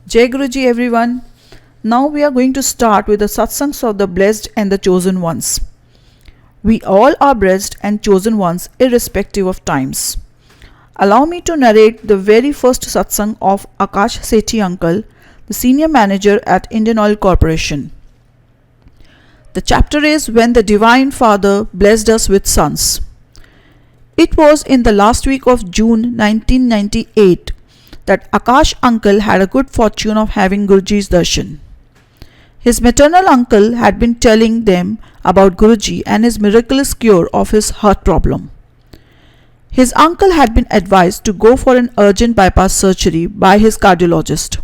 Jai Guruji everyone. Now we are going to start with the satsangs of the blessed and the chosen ones. We all are blessed and chosen ones irrespective of times. Allow me to narrate the very first satsang of Akash Sethi uncle, the senior manager at Indian Oil Corporation. The chapter is When the Divine Father Blessed Us with Sons. It was in the last week of June 1998 that Akash uncle had a good fortune of having Guruji's darshan. His maternal uncle had been telling them about Guruji and his miraculous cure of his heart problem. His uncle had been advised to go for an urgent bypass surgery by his cardiologist.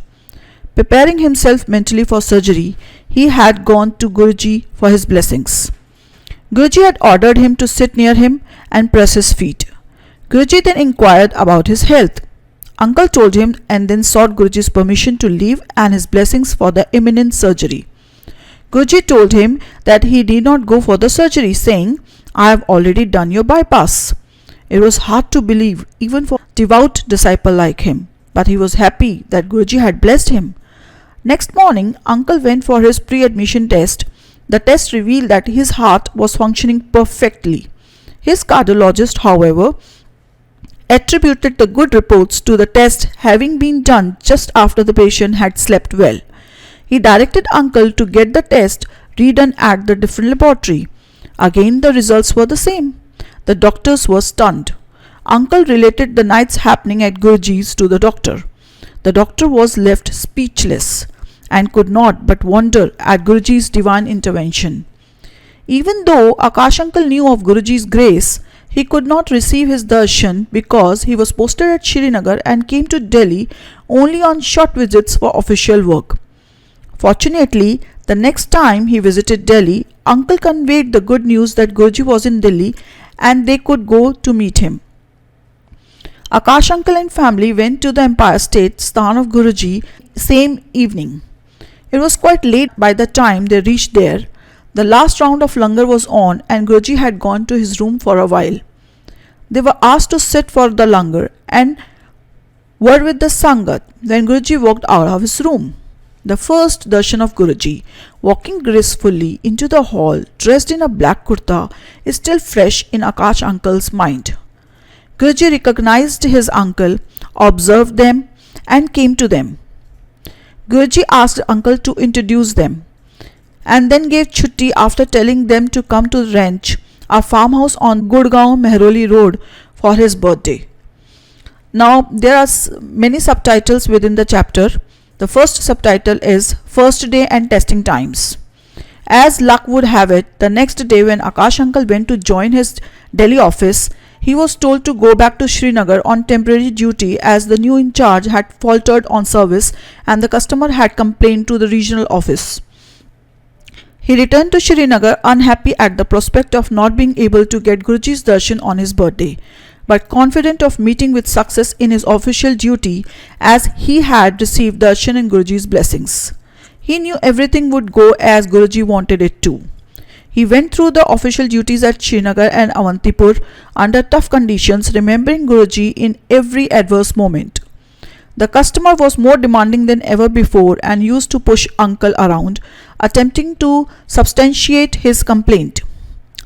Preparing himself mentally for surgery, he had gone to Guruji for his blessings. Guruji had ordered him to sit near him and press his feet. Guruji then inquired about his health. Uncle told him and then sought Guruji's permission to leave and his blessings for the imminent surgery. Guruji told him that he need not go for the surgery, saying, "I have already done your bypass." It was hard to believe even for a devout disciple like him, but he was happy that Guruji had blessed him. Next morning, Uncle went for his pre-admission test. The test revealed that his heart was functioning perfectly. His cardiologist, however, attributed the good reports to the test having been done just after the patient had slept well. He directed Uncle to get the test redone at the different laboratory. Again the results were the same. The doctors were stunned. Uncle related the night's happening at Guruji's to the doctor. The doctor was left speechless and could not but wonder at Guruji's divine intervention. Even though Akash uncle knew of Guruji's grace, he could not receive his darshan because he was posted at Srinagar and came to Delhi only on short visits for official work. Fortunately, the next time he visited Delhi, Uncle conveyed the good news that Guruji was in Delhi and they could go to meet him. Akash uncle and family went to the Empire State Sthan of Guruji same evening. It was quite late by the time they reached there. The last round of langar was on and Guruji had gone to his room for a while. They were asked to sit for the langar and were with the sangat when Guruji walked out of his room. The first darshan of Guruji, walking gracefully into the hall dressed in a black kurta, is still fresh in Akash uncle's mind. Guruji recognized his uncle, observed them and came to them. Guruji asked uncle to introduce them and then gave chutti after telling them to come to Ranch, a farmhouse on Gurgaon Mehroli Road, for his birthday. Now there are many subtitles within the chapter. The first subtitle is First Day and Testing Times. As luck would have it, the next day when Akash uncle went to join his Delhi office, he was told to go back to Srinagar on temporary duty as the new in charge had faltered on service and the customer had complained to the regional office. He returned to Srinagar unhappy at the prospect of not being able to get Guruji's darshan on his birthday, but confident of meeting with success in his official duty as he had received darshan and Guruji's blessings. He knew everything would go as Guruji wanted it to. He went through the official duties at Srinagar and Avantipur under tough conditions, remembering Guruji in every adverse moment. The customer was more demanding than ever before and used to push uncle around, attempting to substantiate his complaint.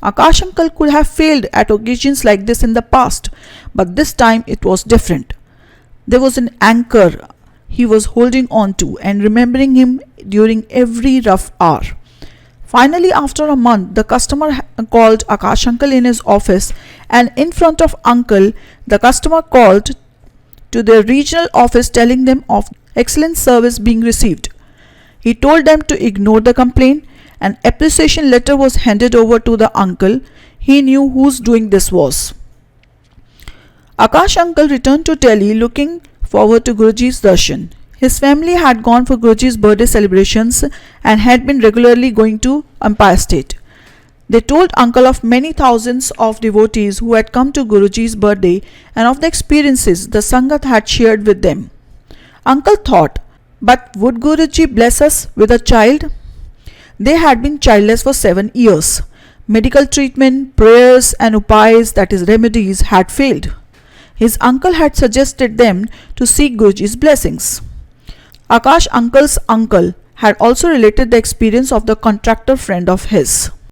Akash uncle could have failed at occasions like this in the past, but this time it was different. There was an anchor he was holding on to and remembering him during every rough hour. Finally, after a month, the customer called Akash uncle in his office, and in front of uncle, the customer called to their regional office telling them of excellent service being received. He told them to ignore the complaint. An appreciation letter was handed over to the uncle. He knew whose doing this was. Akash uncle returned to Delhi looking forward to Guruji's darshan. His family had gone for Guruji's birthday celebrations and had been regularly going to Empire State. They told uncle of many thousands of devotees who had come to Guruji's birthday and of the experiences the Sangat had shared with them. Uncle thought, but would Guruji bless us with a child? They had been childless for 7 years. Medical treatment, prayers and upayas, that is remedies, had failed. His uncle had suggested them to seek Guruji's blessings. Akash uncle's uncle had also related the experience of the contractor friend of his.